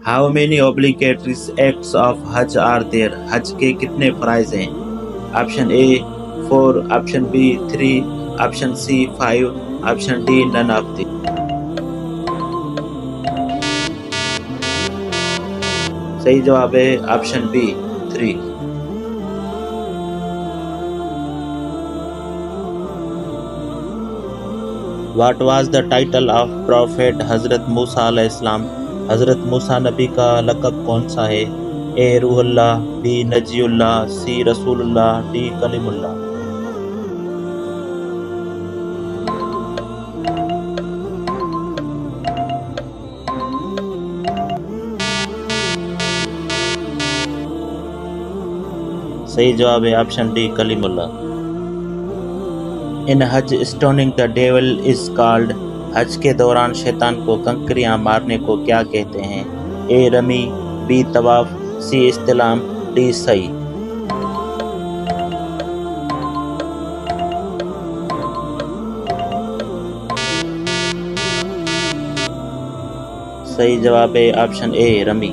How many obligatory acts of Hajj are there? Hajj کے کتنے فرائض ہیں؟ Option A 4, option B 3, option C 5, option D none of these. صحیح جواب ہے option B 3. What was the title of Prophet حضرت موسیٰ علیہ السلام؟ حضرت موسیٰ نبی کا لقب کون سا ہے؟ A روح اللہ، B نجی اللہ، C رسول اللہ، D کلیم اللہ. صحیح جواب ہے option D claim Allah. In Hajj stoning the devil is called. حج کے دوران شیطان کو کنکریاں مارنے کو کیا کہتے ہیں؟ A رمی، B طواف، C استلام، D سعی. صحیح جواب ہے option A رمی.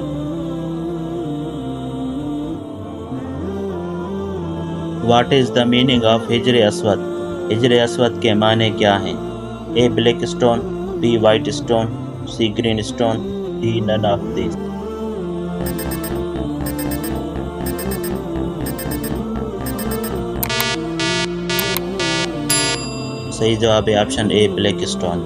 What is the meaning of ہجر اسود؟ ہجر اسود کے معنی کیا ہیں؟ A black stone, B white stone, C green stone, D none of these. صحیح جواب ہے option A black stone.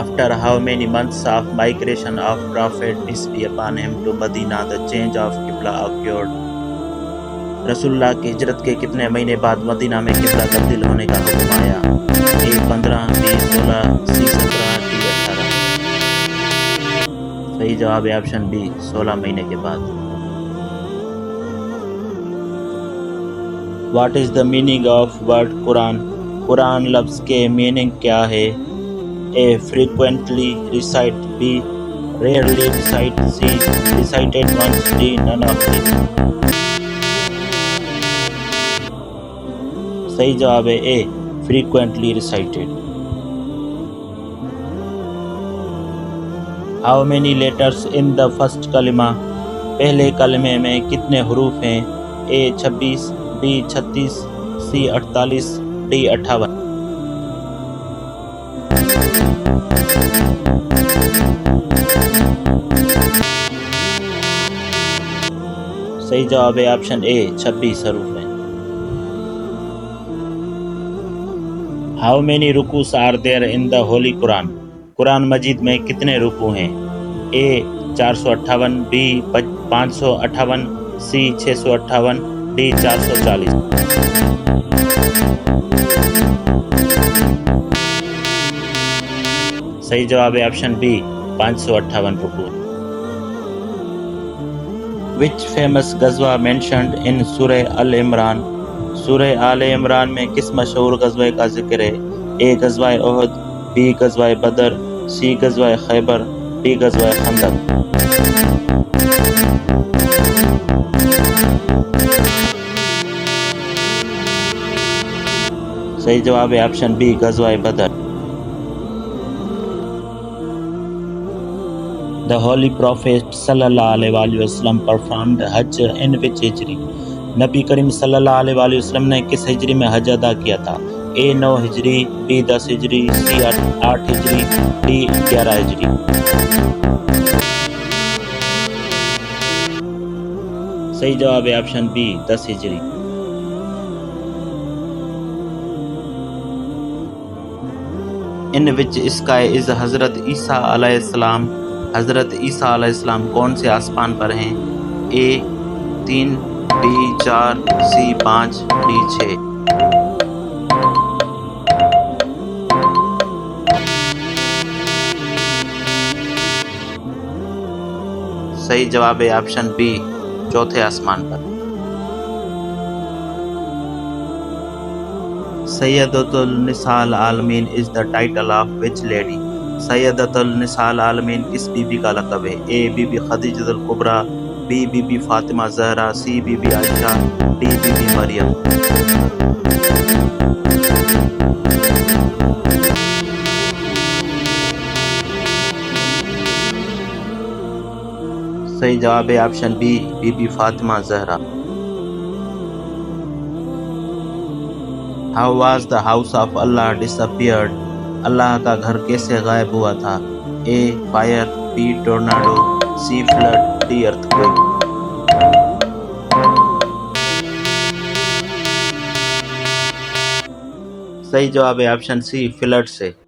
After how many months of migration of Prophet peace be upon him to Medina the change of Qibla occurred? رسول اللہ کی ہجرت کے کتنے مہینے بعد مدینہ میں قبلہ تبدیل ہونے کا حکم آیا؟ A 15، B 16، C 17، D 18. صحیح جواب ہے آپشن B 16 مہینے کے بعد. What is the meaning of word قرآن؟ قرآن لفظ کے میننگ کیا ہے؟ A frequently recite، B rarely recite، C recited once، D none of these. صحیح جواب ہے A frequently recited. How many letters in the first کلمہ؟ پہلے کلمے میں کتنے حروف ہیں؟ A 26، B 36، C 48، D 58. صحیح جواب ہے آپشن A 26 حروف ہیں. How many رکوع are there in the Holy Quran؟ قرآن مجید میں کتنے رکوع ہیں؟ A 458، B 558، C 658، D 440. صحیح جواب ہے آپشن B 558 رکوع. Which famous غزوہ mentioned in سورہ ال عمران؟ سورہ آل عمران میں کس مشہور غزوہ کا ذکر ہے؟ A غزوہ احد، B غزوہ بدر، C غزوہ خیبر، D غزوہ خندق. صحیح جواب ہے آپشن B غزوہ بدر. The Holy Prophet صلی اللہ علیہ وآلہ وسلم performed Hajj in which ہجری؟ نبی کریم صلی اللہ علیہ وآلہ وسلم نے کس ہجری میں حج ادا کیا تھا؟ A 9 ہجری، B 10 ہجری، C 8 ہجری، D 11 ہجری. صحیح جواب ہے آپشن B 10 ہجری. In which sky is حضرت عیسیٰ علیہ السلام؟ حضرت عیسیٰ علیہ السلام کون سے آسمان پر ہیں؟ A 3، B 4، C 5، D 6. صحیح جواب ہے آپشن B چوتھے آسمان پر. سیدۃ النساء العالمین is the title of which lady? سیدۃ النساء العالمین کس بی بی کا لقب ہے؟ A بی بی خدیجہ الکبریٰ، B بی بی فاطمہ زہرا، C بی بی عائشہ، D بی بی مریم. صحیح جواب ہے آپشن بی، بی بی فاطمہ زہرا۔ How was the house of Allah ڈس اپیئرڈ؟ اللہ کا گھر کیسے غائب ہوا تھا؟ A fire, B tornado, C flood, D earthquake. صحیح جواب ہے آپشن سی، فلڈ سے۔